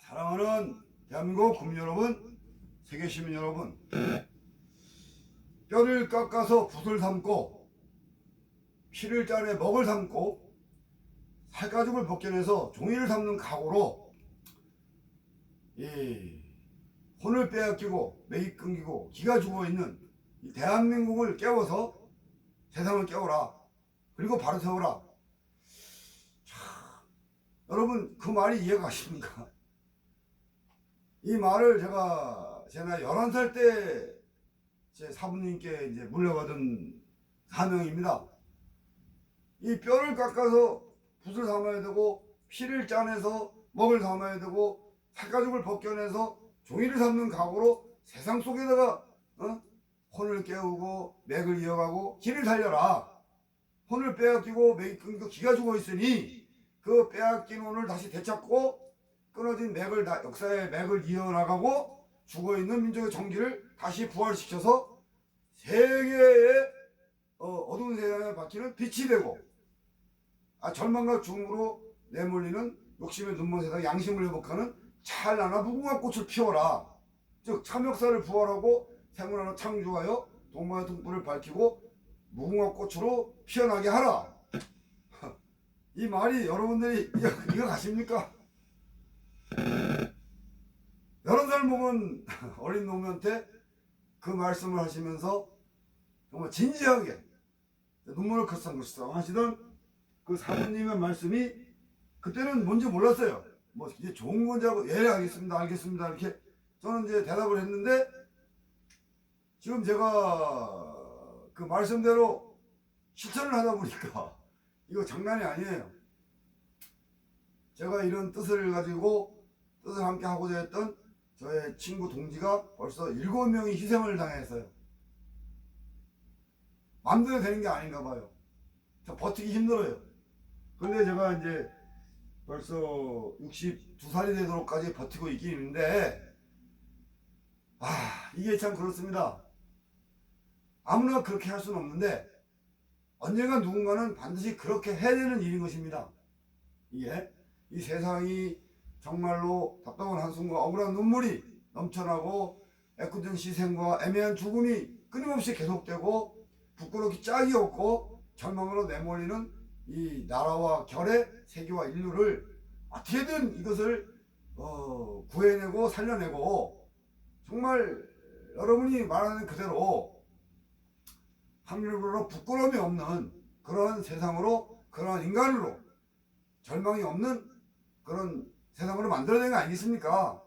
사랑하는 대한민국 국민 여러분, 세계 시민 여러분, 뼈를 깎아서 붓을 삼고 피를 짜내 먹을 삼고 살가죽을 벗겨내서 종이를 삼는 각오로 이 혼을 빼앗기고 맥이 끊기고 기가 죽어있는 이 대한민국을 깨워서 세상을 깨워라, 그리고 바로 세워라. 여러분, 그 말이 이해가 가십니까? 이 말을 제가 11살 때 제 사부님께 이제 물려받은 사명입니다. 이 뼈를 깎아서 붓을 삼아야 되고, 피를 짜내서 먹을 삼아야 되고, 살가죽을 벗겨내서 종이를 삼는 각오로 세상 속에다가 혼을 깨우고 맥을 이어가고 기를 살려라. 혼을 빼앗기고 맥이 끊기고 기가 죽어 있으니 그 빼앗긴 혼을 다시 되찾고 끊어진 맥을 역사의 맥을 이어나가고 죽어있는 민족의 정기를 다시 부활시켜서 세계의 어두운 세상에 박히는 빛이 되고, 절망과 죽음으로 내몰리는 욕심의 눈먼 세상 양심을 회복하는 찬란한 무궁화 꽃을 피워라. 즉 참역사를 부활하고 생문화로 창조하여 동방의 등불을 밝히고 무궁화 꽃으로 피어나게 하라. 이 말이 여러분들이 이거 가십니까? 11살 먹은 어린 놈한테 그 말씀을 하시면서 정말 진지하게 눈물을 글썽글썽 하시던 그 사모님의 말씀이 그때는 뭔지 몰랐어요. 뭐 이제 좋은 건지 하고 예 알겠습니다 알겠습니다 이렇게 저는 이제 대답을 했는데, 지금 제가 그 말씀대로 실천을 하다 보니까 이거 장난이 아니에요. 제가 이런 뜻을 가지고 뜻을 함께 하고자 했던 저의 친구 동지가 벌써 7명이 희생을 당했어요. 마음대로 되는 게 아닌가 봐요. 저 버티기 힘들어요. 근데 제가 이제 벌써 62살이 되도록까지 버티고 있긴 있는데, 이게 참 그렇습니다. 아무나 그렇게 할 수는 없는데 언젠가 누군가는 반드시 그렇게 해야 되는 일인 것입니다. 이게 이 세상이 정말로 답답한 한숨과 억울한 눈물이 넘쳐나고 애꿎은 희생과 애매한 죽음이 끊임없이 계속되고 부끄럽기 짝이 없고 절망으로 내몰리는 이 나라와 결의 세계와 인류를 어떻게든 이것을 구해내고 살려내고, 정말 여러분이 말하는 그대로 한결로 부끄러움이 없는 그런 세상으로, 그런 인간으로 절망이 없는 그런 세상으로 만들어낸 거 아니겠습니까?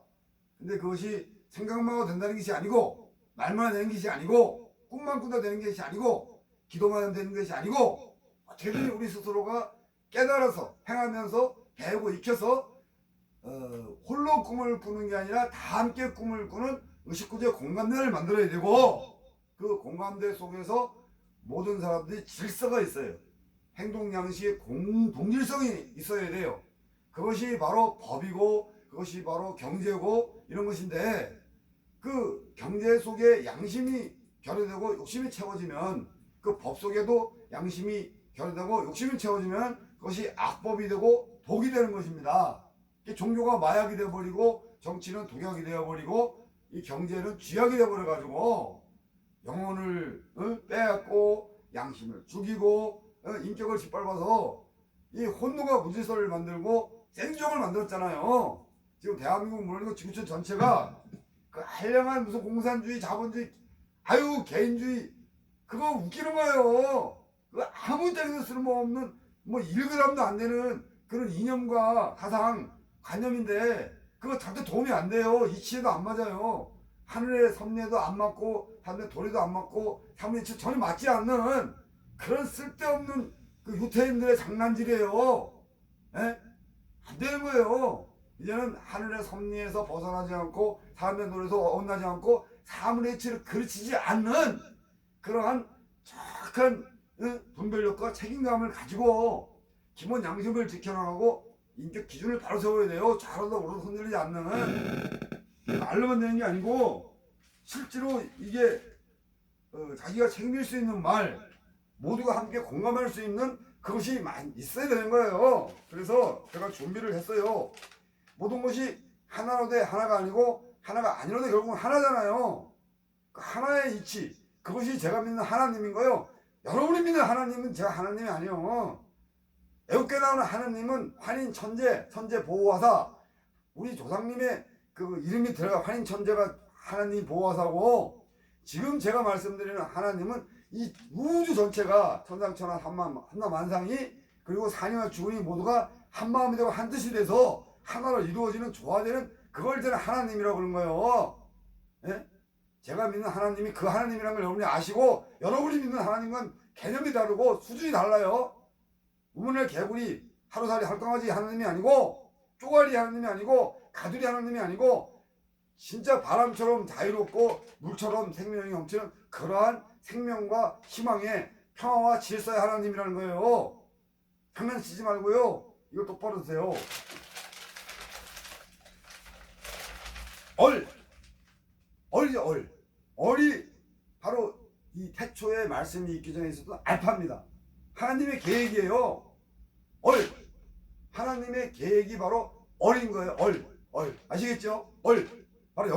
근데 그것이 생각만 하고 된다는 것이 아니고, 말만 되는 것이 아니고, 꿈만 꾸다 되는 것이 아니고, 기도만 되는 것이 아니고, 어떻게든 우리 스스로가 깨달아서 행하면서 배우고 익혀서 홀로 꿈을 꾸는 게 아니라 다 함께 꿈을 꾸는 의식구조의 공감대를 만들어야 되고, 그 공감대 속에서 모든 사람들이 질서가 있어요. 행동 양식의 동질성이 있어야 돼요. 그것이 바로 법이고 그것이 바로 경제고 이런 것인데, 그 경제 속에 양심이 결여되고 욕심이 채워지면, 그 법 속에도 양심이 결여되고 욕심이 채워지면 그것이 악법이 되고 독이 되는 것입니다. 종교가 마약이 되어버리고 정치는 독약이 되어버리고 이 경제는 쥐약이 되어버려가지고 영혼을 빼앗고 양심을 죽이고 인격을 짓밟아서 이 혼노가 무질서를 만들고 생존을 만들었잖아요. 지금 대한민국 물론 지구촌 전체가 그 한량한 무슨 공산주의, 자본주의, 개인주의, 그거 웃기는 거예요. 그 아무 때에도 쓸모없는 뭐 1g도 안 되는 그런 이념과 가상 관념인데 그거 절대 도움이 안 돼요. 이치에도 안 맞아요. 하늘의 섭리에도 안 맞고 하늘의 도리도 안 맞고 사물의 이치 전혀 맞지 않는 그런 쓸데없는 그 유태인들의 장난질이에요. 에? 안 되는 거예요. 이제는 하늘의 섭리에서 벗어나지 않고 사람의 노래에서 어긋나지 않고 사물의 이치를 그르치지 않는 그러한 착한 분별력과 책임감을 가지고 기본 양심을 지켜나가고 인격 기준을 바로 세워야 돼요. 좌로도 우로도 흔들리지 않는. 말로만 되는 게 아니고 실제로 이게 자기가 책임질 수 있는 말, 모두가 함께 공감할 수 있는 그것이 많이 있어야 되는 거예요. 그래서 제가 준비를 했어요. 모든 것이 하나로 돼 하나가 아니고 하나가 아니로 돼 결국은 하나잖아요. 그 하나의 이치, 그것이 제가 믿는 하나님인 거예요. 여러분이 믿는 하나님은 제가 하나님이 아니에요. 애국게 나오는 하나님은 환인 천재, 천재 보호하사. 우리 조상님의 그 이름이 들어가 환인 천재가 하나님 보호하사고, 지금 제가 말씀드리는 하나님은 이 우주 전체가 천상천하 한나만상이 그리고 산이와 주군이 모두가 한 마음이 되고 한 뜻이 돼서 하나로 이루어지는 조화되는 그걸 저는 하나님이라고 그러는 거예요. 예? 제가 믿는 하나님이 그 하나님이라는 걸 여러분이 아시고, 여러분이 믿는 하나님은 개념이 다르고 수준이 달라요. 우문의 개구리 하루살이 할강아지 하나님이 아니고, 쪼가리 하나님이 아니고, 가두리 하나님이 아니고, 진짜 바람처럼 자유롭고 물처럼 생명이 넘치는 그러한 생명과 희망의 평화와 질서의 하나님이라는 거예요. 장난치지 말고요. 이거 똑바로 드세요. 얼이 바로 이 태초에 말씀이 있기 전에 있었던 알파입니다. 하나님의 계획이에요. 하나님의 계획이 바로 얼인 거예요. 얼 아시겠죠? 바로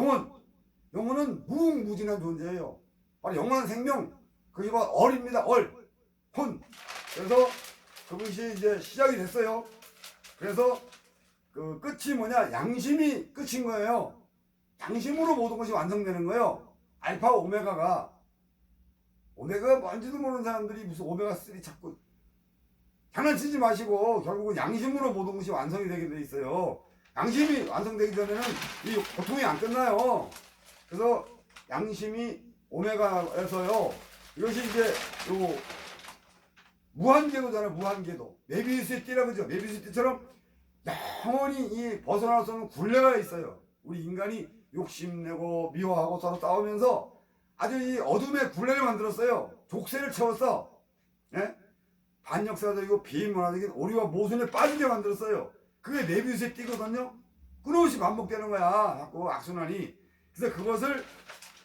영혼은 무궁무진한 존재예요. 바로 영원한 생명, 그게 바로 얼입니다. 혼. 그래서 그것이 이제 시작이 됐어요. 그래서 그 끝이 뭐냐? 양심이 끝인 거예요. 양심으로 모든 것이 완성되는 거예요. 알파 오메가가 뭔지도 모르는 사람들이 무슨 오메가3 자꾸 장난치지 마시고, 결국은 양심으로 모든 것이 완성이 되게 돼 있어요. 양심이 완성되기 전에는 이 고통이 안 끝나요. 그래서 양심이 오메가에서요, 이것이 이제 요 무한궤도잖아요. 무한궤도. 메비우스의 띠라고 그러죠. 메비우스의 띠처럼 영원히 이 벗어날 수 없는 굴레가 있어요. 우리 인간이 욕심내고 미워하고 서로 싸우면서 아주 이 어둠의 굴레를 만들었어요. 족쇄를 채웠어. 예? 반역사적이고 비문화적인 오리와 모순에 빠지게 만들었어요. 그게 메비우스의 띠거든요. 끊임없이 반복되는 거야. 자꾸 악순환이. 그래서 그것을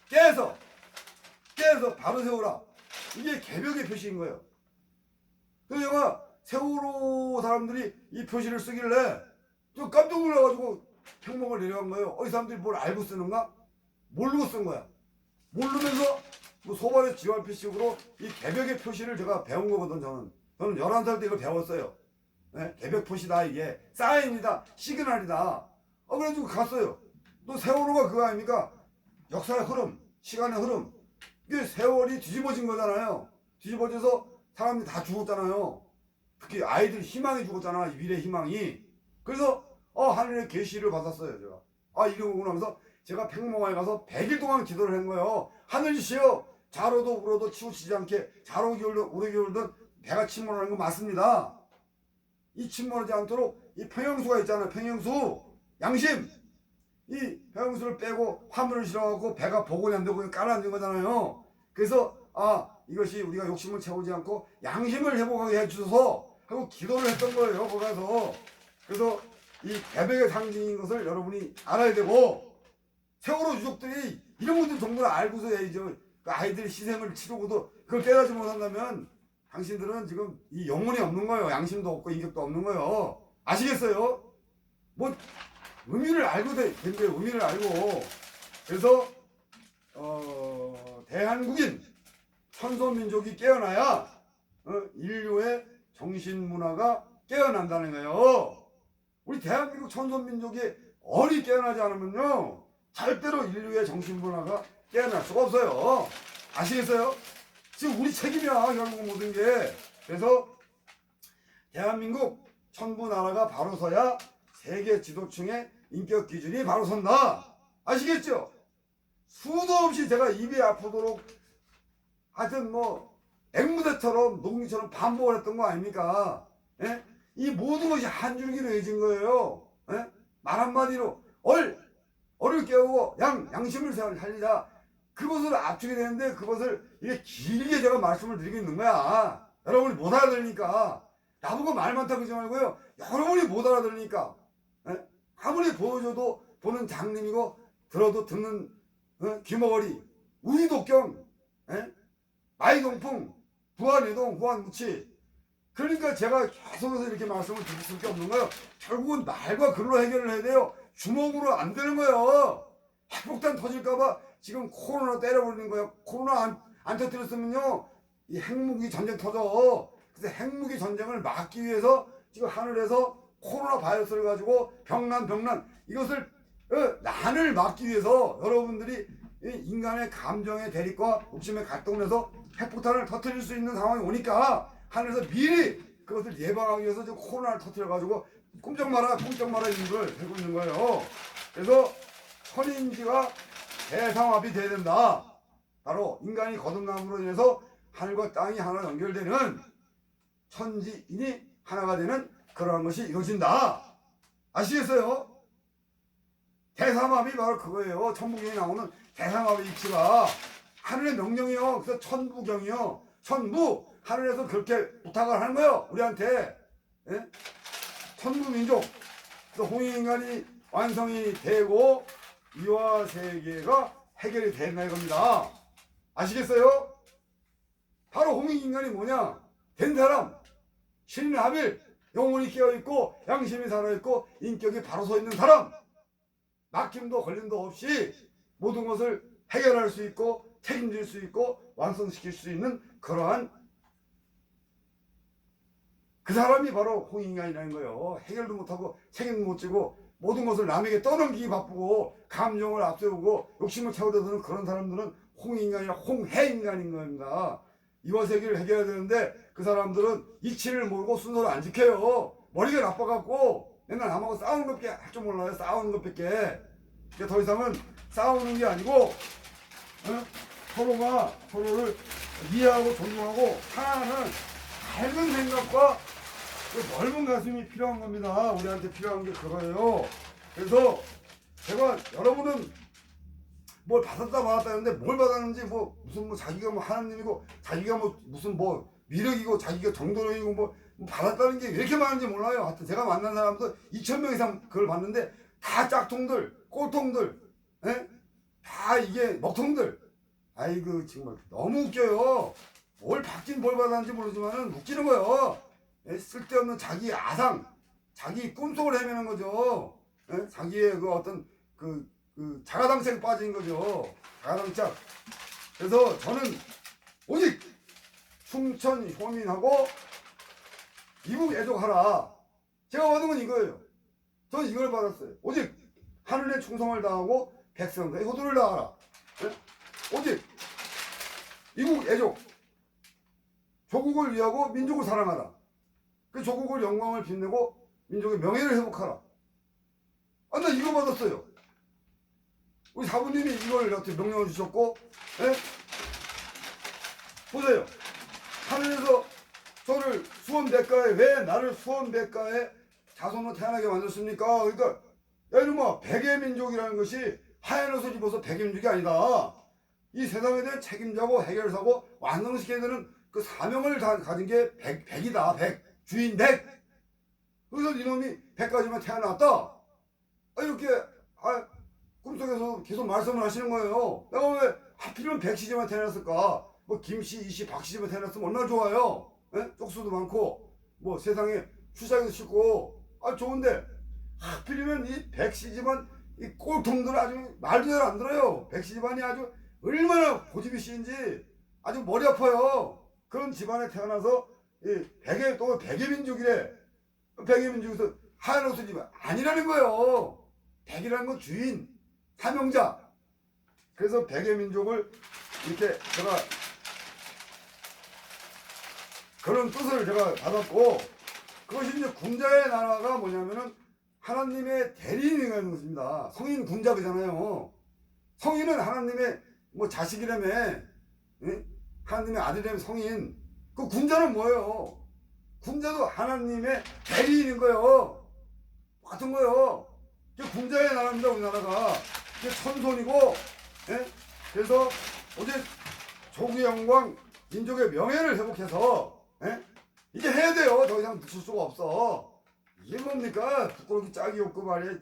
깨서 바로 세우라. 이게 개벽의 표시인 거예요. 그래서 제가 세월호 사람들이 이 표시를 쓰길래 좀 깜짝 놀라가지고 평목을 내려간 거예요. 이 사람들이 뭘 알고 쓰는가? 모르고 쓴 거야. 모르면서 뭐 소발의 지활표식으로 이 개벽의 표시를 제가 배운 거거든. 저는 11살 때 이걸 배웠어요. 네? 개벽 표시다, 이게 사인이다, 시그널이다. 그래가지고 갔어요. 또 세월호가 그거 아닙니까? 역사의 흐름, 시간의 흐름. 이게 세월이 뒤집어진 거잖아요. 뒤집어져서 사람들이 다 죽었잖아요. 특히 아이들 희망이 죽었잖아. 미래 희망이. 그래서 하늘의 계시를 받았어요. 제가 이거구나 하면서 제가 팽목항에 가서 100일 동안 기도를 한 거예요. 하늘이시여, 자로도 울어도 치우치지 않게 자로 우리 겨울든 배가 침몰하는 거 맞습니다. 이 침몰하지 않도록 이 평형수가 있잖아요. 평형수, 양심. 이 평형수를 빼고 화물을 실어갖고 배가 복원이 안 되고 깔아앉은 거잖아요. 그래서 이것이 우리가 욕심을 채우지 않고 양심을 회복하게 해주셔서 하고 기도를 했던 거예요. 거기 가서. 그래서 이 개벽의 상징인 것을 여러분이 알아야 되고, 세월호 유족들이 이런 것들 정도를 알고서 해야죠. 그 아이들 희생을 치르고도 그걸 깨닫지 못한다면 당신들은 지금 이 영혼이 없는 거예요. 양심도 없고 인격도 없는 거예요. 아시겠어요? 뭐 의미를 알고 된대요. 의미를 알고. 그래서 대한국인 천소민족이 깨어나야 인류의 정신문화가 깨어난다는 거예요. 우리 대한민국 천소민족이 얼이 깨어나지 않으면요, 절대로 인류의 정신문화가 깨어날 수가 없어요. 아시겠어요? 지금 우리 책임이야, 결국 모든 게. 그래서 대한민국 천부나라가 바로 서야 세계 지도층의 인격 기준이 바로 선다. 아시겠죠? 수도 없이 제가 입이 아프도록 하여튼 뭐 앵무새처럼 녹미처럼 반복을 했던 거 아닙니까? 예? 이 모든 것이 한 줄기로 이어진 거예요. 예? 말 한마디로 얼을 깨우고 양심을 살리자. 그것을 압축이 되는데 그것을 이게 길게 제가 말씀을 드리고 있는 거야. 여러분이 못 알아들으니까. 나보고 말 많다 그러지 말고요. 여러분이 못 알아들으니까. 예? 아무리 보여줘도 보는 장님이고 들어도 듣는 귀머거리 우리독경. 예? 마이동풍, 부안이동, 부안무치. 그러니까 제가 계속해서 이렇게 말씀을 드릴 수밖에 없는 거예요. 결국은 말과 글로 해결을 해야 돼요. 주먹으로 안 되는 거예요. 핵폭탄 터질까봐 지금 코로나 때려버리는 거예요. 코로나 안 터뜨렸으면요, 이 핵무기 전쟁 터져. 그래서 핵무기 전쟁을 막기 위해서 지금 하늘에서 코로나 바이러스를 가지고 병난 이것을 난을 막기 위해서 여러분들이 인간의 감정의 대립과 욕심의 갈등을 해서 핵폭탄을 터뜨릴 수 있는 상황이 오니까 하늘에서 미리 그것을 예방하기 위해서 지금 코로나를 터뜨려가지고 꼼짝 마라 인물을 되고 있는 거예요. 그래서 천인지가 대상화합이 돼야 된다. 바로 인간이 거듭남으로 인해서 하늘과 땅이 하나 연결되는 천지인이 하나가 되는 그러한 것이 이루어진다. 아시겠어요? 대삼합이 바로 그거예요. 천부경에 나오는 대삼합의 이치가 하늘의 명령이요. 그래서 천부경이요. 천부 하늘에서 그렇게 부탁을 하는 거예요. 우리한테. 예? 천부민족. 그래서 홍익인간이 완성이 되고 이와 세계가 해결이 된다 이겁니다. 아시겠어요? 바로 홍익인간이 뭐냐? 된 사람. 신인 하빌. 영혼이 깨어있고 양심이 살아있고 인격이 바로 서 있는 사람. 막힘도 걸림도 없이 모든 것을 해결할 수 있고 책임질 수 있고 완성시킬 수 있는 그러한 그 사람이 바로 홍익인간이라는 거예요. 해결도 못하고 책임도 못 지고 모든 것을 남에게 떠넘기기 바쁘고 감정을 앞세우고 욕심을 채우려드는 그런 사람들은 홍익인간이나 홍해인간인 겁니다. 이와 세계를 해결해야 되는데 그 사람들은 이치를 모르고 순서를 안 지켜요. 머리가 나빠갖고 맨날 남하고 싸우는 것밖에 할 줄 몰라요. 싸우는 것밖에. 더 이상은 싸우는 게 아니고 서로가 서로를 이해하고 존중하고 사랑하는 밝은 생각과 넓은 가슴이 필요한 겁니다. 우리한테 필요한 게 그거예요. 그래서 제가 여러분은 뭘 받았다 했는데 뭘 받았는지 무슨 자기가 하나님이고 자기가 무슨 미력이고 자기가 정도력이고 받았다는 게 왜 이렇게 많은지 몰라요. 하여튼 제가 만난 사람도 2,000명 이상 그걸 봤는데 다 짝퉁들, 꼴통들, 에? 다 이게 먹통들. 아이고 정말 너무 웃겨요. 뭘 받긴 뭘 받았는지 모르지만은 웃기는 거예요. 에? 쓸데없는 자기 아상, 자기 꿈속을 헤매는 거죠. 에? 자기의 그 어떤 그 자가당착에 빠진 거죠. 자가당착. 그래서 저는 오직 충천 효민하고 이국 애족하라. 제가 받은 건 이거예요. 저는 이걸 받았어요. 오직 하늘에 충성을 다하고 백성들의 효도를 다하라. 네? 오직 이국 애족. 조국을 위하고 민족을 사랑하라. 그 조국을 영광을 빛내고 민족의 명예를 회복하라. 나 이거 받았어요. 우리 사부님이 이걸 어떻게 명령을 주셨고, 예? 보세요. 하늘에서 저를 수원백가에, 왜 나를 수원백가에 자손으로 태어나게 만들었습니까? 그러니까, 야, 이놈아, 백의민족이라는 것이 하얀 옷을 입어서 백의민족이 아니다. 이 세상에 대한 책임자고 해결사고 완성시켜야 되는 그 사명을 다 가진 게 백이다. 주인 백. 그래서 이놈이 백까지만 태어났다. 이렇게, 꿈속에서 계속 말씀을 하시는 거예요. 내가 왜 하필이면 백시지만 태어났을까? 김씨, 이씨, 박씨지만 태어났으면 얼마나 좋아요. 에? 쪽수도 많고 세상에 출사기도 쉽고 좋은데 하필이면 이 백시지만 이 꼴통들은 아주 말도 잘 안 들어요. 백시집안이 아주 얼마나 고집이 씨인지 아주 머리 아파요. 그런 집안에 태어나서 이 백의민족이래. 백의민족에서 하얀 옷을 입어 아니라는 거예요. 백이라는 건 주인, 사명자. 그래서 백의민족을 이렇게 제가 그런 뜻을 제가 받았고, 그것이 이제 군자의 나라가 뭐냐면은 하나님의 대리인이라는 것입니다. 성인 군자 그잖아요. 성인은 하나님의 자식이라며, 예? 하나님의 아들이라며 성인. 그 군자는 뭐예요? 군자도 하나님의 대리인인 거예요. 같은 거예요. 군자의 나라입니다. 우리나라가. 천손이고, 예? 그래서 어제 조국의 영광, 민족의 명예를 회복해서, 예? 이제 해야 돼요. 더 이상 늦출 수가 없어. 이게 뭡니까? 부끄럽게 짝이 없고 말이야.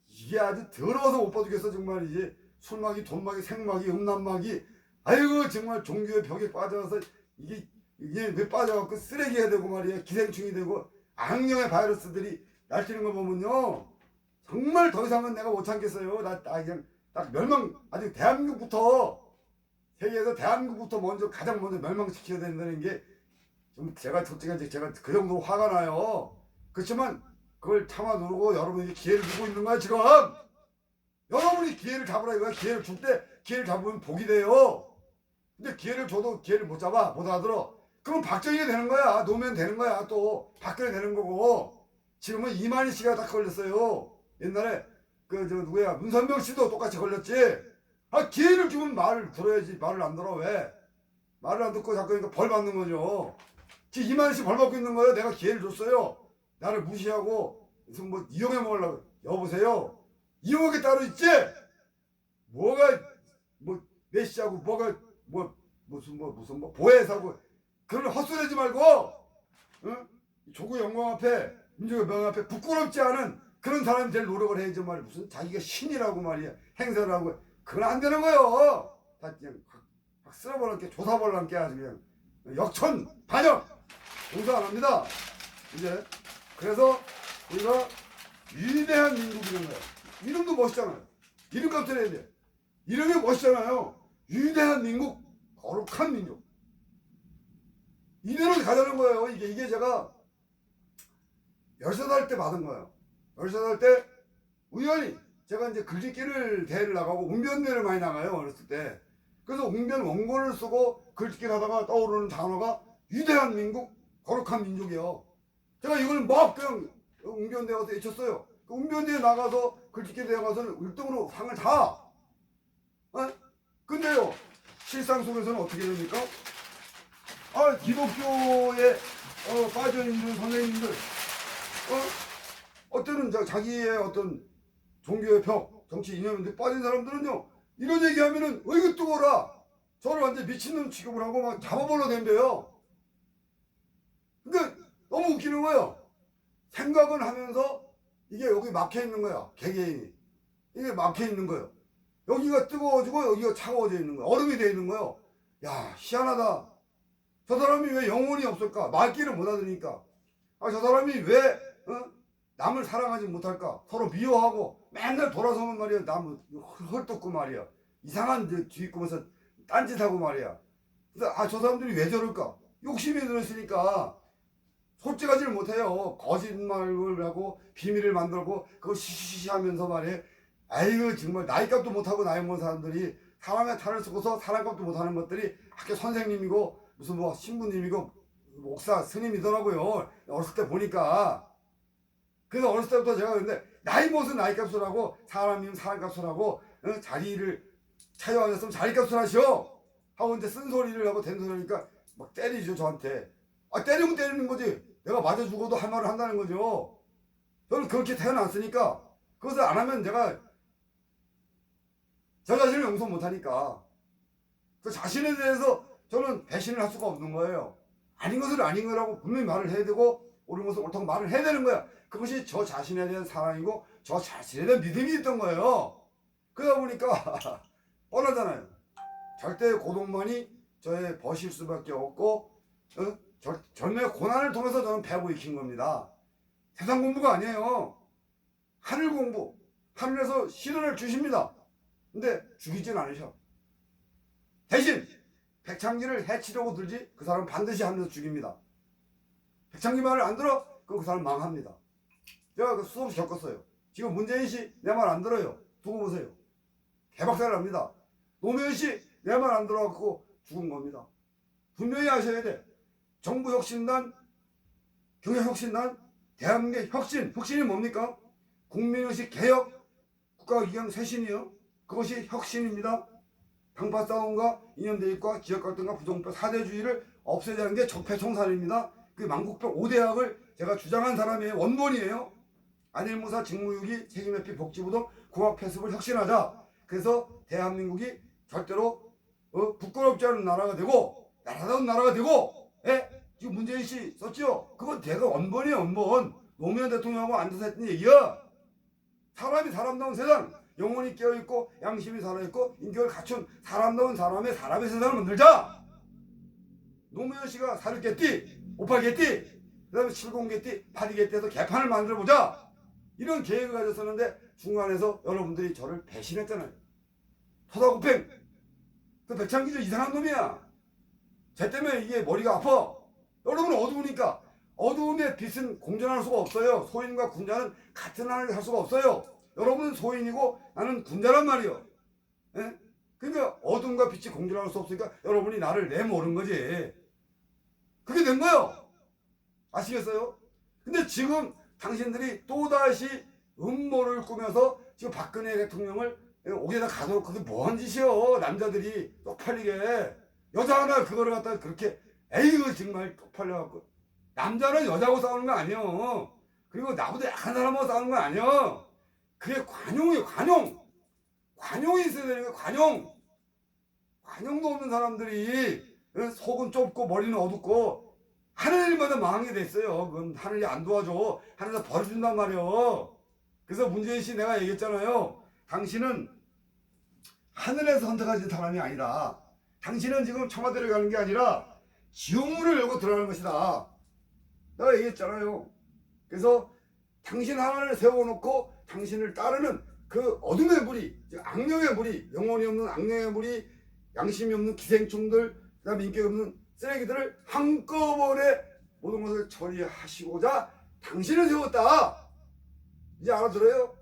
이게 아주 더러워서 못 봐주겠어 정말이지. 술마기, 돈마기, 생마기, 음란마기. 아이고 정말 종교의 벽에 빠져서 이게 왜 빠져갖고 쓰레기가 되고 말이야, 기생충이 되고 악령의 바이러스들이 날뛰는 거 보면요, 정말 더 이상은 내가 못 참겠어요. 나 그냥 딱 멸망, 아직 대한민국부터, 세계에서 대한민국부터 가장 먼저 멸망시켜야 된다는 게 좀 제가 솔직히 제가 그 정도로 화가 나요. 그렇지만 그걸 참아 누르고 여러분이 기회를 주고 있는 거야 지금. 여러분이 기회를 잡으라 이거야. 기회를 줄 때 기회를 잡으면 복이 돼요. 근데 기회를 줘도 기회를 못 잡아, 못 알아들어. 그럼 박정희가 되는 거야. 노무현 되는 거야. 또 박근혜 되는 거고. 지금은 이만희 씨가 딱 걸렸어요. 옛날에 누구야, 문선명 씨도 똑같이 걸렸지. 아, 기회를 주면 말을 들어야지. 말을 안 들어. 왜? 말을 안 듣고 자꾸 그러니까 벌 받는 거죠. 지금 이만희 씨 벌 받고 있는 거예요. 내가 기회를 줬어요. 나를 무시하고 무슨 뭐 이용해 먹으려고. 여보세요, 이용하게 따로 있지. 뭐가 뭐 메시하고 뭐가 무슨 보혜사고 그런 헛소리 하지 말고, 응? 조국 영광 앞에, 민족의 명예 앞에 부끄럽지 않은 그런 사람이 될 노력을 해야지 말이야. 무슨 자기가 신이라고 말이야, 행사를 하고. 그건 안 되는 거예요. 다 그냥 확 쓸어버릴게, 조사버릴게 아주 그냥 역천 반역 용서 안 합니다. 이제 그래서 우리가 위대한 민국이라는 거예요. 이름도 멋있잖아요. 이름값을 해야 돼. 이름이 멋있잖아요. 위대한 민국, 거룩한 민족. 이대로 가자는 거예요. 이게 제가 13살 때 받은 거예요. 13살 때 우연히 제가 이제 글짓기를 대회를 나가고 웅변대회를 많이 나가요, 어렸을 때. 그래서 웅변 원고를 쓰고 글짓기를 하다가 떠오르는 단어가 위대한 민국, 거룩한 민족이요. 제가 이걸 막 그냥 웅변대회 가서 외쳤어요. 웅변대회 나가서 글짓기 대회 가서는 1등으로 상을 다. 근데요, 실상 속에서는 어떻게 됩니까? 기독교에 빠져있는 선생님들, 어때는 자기의 어떤 종교의 벽, 정치 이념인데 빠진 사람들은요, 이런 얘기하면은 이거 뜨거라, 저를 완전 미친놈 취급을 하고 막 잡아보려 댄대요. 그러니까 너무 웃기는 거예요. 생각은 하면서 이게 여기 막혀 있는 거야, 개개인이. 이게 막혀 있는 거예요. 여기가 뜨거워지고 여기가 차가워져 있는 거예요. 얼음이 돼 있는 거예요. 야, 희한하다. 저 사람이 왜 영혼이 없을까? 말귀를 못 알아들으니까. 저 사람이 왜 남을 사랑하지 못할까? 서로 미워하고 맨날 돌아서면 말이야, 남 헐뜯고 말이야, 이상한 뒤 꾸면서 딴짓하고 말이야. 그래서 저 사람들이 왜 저럴까? 욕심이 들었으니까 솔직하지를 못해요. 거짓말을 하고 비밀을 만들고 그걸 시시시 하면서 말이야. 아이고 정말 나이값도 못하고 나이 먹은 사람들이 사람의 탈을 쓰고서 사람값도 못하는 것들이 학교 선생님이고 무슨 뭐 신부님이고 목사 스님이더라고요, 어렸을 때 보니까. 그래서 어렸을 때부터 제가 근데 나이 먹어서 나이값을 하고 사람이면 사람값을 하고 자리를 차지하셨으면 자리값을 하시오 하고 이제 쓴소리를 하고 된소리니까 막 때리죠 저한테. 때리면 때리는 거지, 내가 맞아 죽어도 할 말을 한다는 거죠. 저는 그렇게 태어났으니까 그것을 안 하면 제가 저 자신을 용서 못하니까 그 자신에 대해서 저는 배신을 할 수가 없는 거예요. 아닌 것을 아닌 거라고 분명히 말을 해야 되고 옳은 것을 옳다고 말을 해야 되는 거야. 그것이 저 자신에 대한 사랑이고 저 자신에 대한 믿음이 있던 거예요. 그러다 보니까 뻔하잖아요. 절대의 고독만이 저의 벗일 수밖에 없고 절대의 고난을 통해서 저는 배고 익힌 겁니다. 세상 공부가 아니에요. 하늘 공부. 하늘에서 시련을 주십니다. 근데 죽이진 않으셔. 대신 백창기를 해치려고 들지 그 사람 반드시 하늘에서 죽입니다. 백창기 말을 안 들어? 그럼 그 사람 망합니다. 제가 수없이 겪었어요. 지금 문재인 씨 내 말 안 들어요. 두고 보세요. 개박살을 합니다. 노무현 씨 내 말 안 들어갖고 죽은 겁니다. 분명히 아셔야 돼. 정부혁신단, 경제혁신단, 대한민국의 혁신. 혁신이 뭡니까? 국민의식 개혁, 국가기강 쇄신이요. 그것이 혁신입니다. 당파 싸움과 이념대립과 지역갈등과 부정부패 4대주의를 없애자는 게 적폐청산입니다. 그 만국병 5대학을 제가 주장한 사람의 원본이에요. 안일무사 직무유기 책임회피 복지부동 공학폐습을 혁신하자. 그래서 대한민국이 절대로 부끄럽지 않은 나라가 되고 나라다운 나라가 되고, 지금 문재인 씨 썼죠? 그건 내가 원본이에요, 원본. 노무현 대통령하고 앉아서 했던 얘기야. 사람이 사람다운 세상, 영혼이 깨어있고 양심이 살아있고 인격을 갖춘 사람다운 사람의 세상을 만들자. 노무현 씨가 사륙 개띠, 오팔 개띠, 그 다음에 칠공 개띠, 파리 개띠에서 개판을 만들어보자. 이런 계획을 가졌었는데 중간에서 여러분들이 저를 배신했잖아요. 토다구팽, 그 백창기도 이상한 놈이야. 쟤 때문에 이게 머리가 아파. 여러분은 어두우니까. 어두움의 빛은 공존할 수가 없어요. 소인과 군자는 같은 하늘을 할 수가 없어요. 여러분은 소인이고 나는 군자란 말이요. 예? 그러니까 어둠과 빛이 공존할 수 없으니까 여러분이 나를 내모른 거지. 그게 된 거예요. 아시겠어요? 근데 지금 당신들이 또다시 음모를 꾸며서 지금 박근혜 대통령을 옥에다 가도록 그게 뭐한 짓이요. 남자들이 쪽팔리게. 여자 하나 그거를 갖다가 그렇게 에이그 정말 쪽팔려갖고. 남자는 여자하고 싸우는 거 아니요. 그리고 나보다 약한 사람하고 싸우는 거 아니요. 그게 관용이에요. 관용이 있어야 되는 거예요. 관용도 없는 사람들이 속은 좁고 머리는 어둡고 하늘마다 망하게 됐어요. 그건 하늘이 안 도와줘. 하늘에서 버려준단 말이에요. 그래서 문재인 씨 내가 얘기했잖아요. 당신은 하늘에서 선택하신 사람이 아니라 당신은 지금 청와대를 가는 게 아니라 지옥문을 열고 들어가는 것이다. 내가 얘기했잖아요. 그래서 당신 하나를 세워놓고 당신을 따르는 그 어둠의 무리, 악령의 무리, 영혼이 없는 악령의 무리, 양심이 없는 기생충들, 그 다음에 인기 없는 쓰레기들을 한꺼번에 모든 것을 처리하시고자 당신을 세웠다. 이제 알아들어요?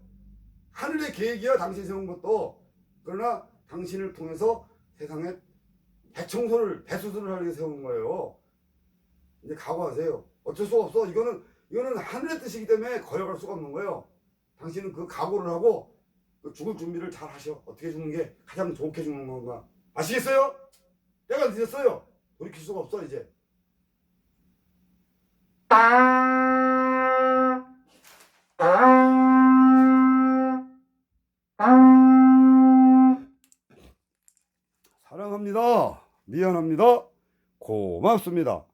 하늘의 계획이야 당신 세운 것도. 그러나 당신을 통해서 세상에 배수술을 하려고 세운 거예요. 이제 각오하세요. 어쩔 수가 없어. 이거는 하늘의 뜻이기 때문에 거역할 수가 없는 거예요. 당신은 그 각오를 하고 죽을 준비를 잘 하셔. 어떻게 죽는 게 가장 좋게 죽는 건가. 아시겠어요? 때가 늦었어요. 돌이킬 수가 없어 이제. 사랑합니다. 미안합니다. 고맙습니다.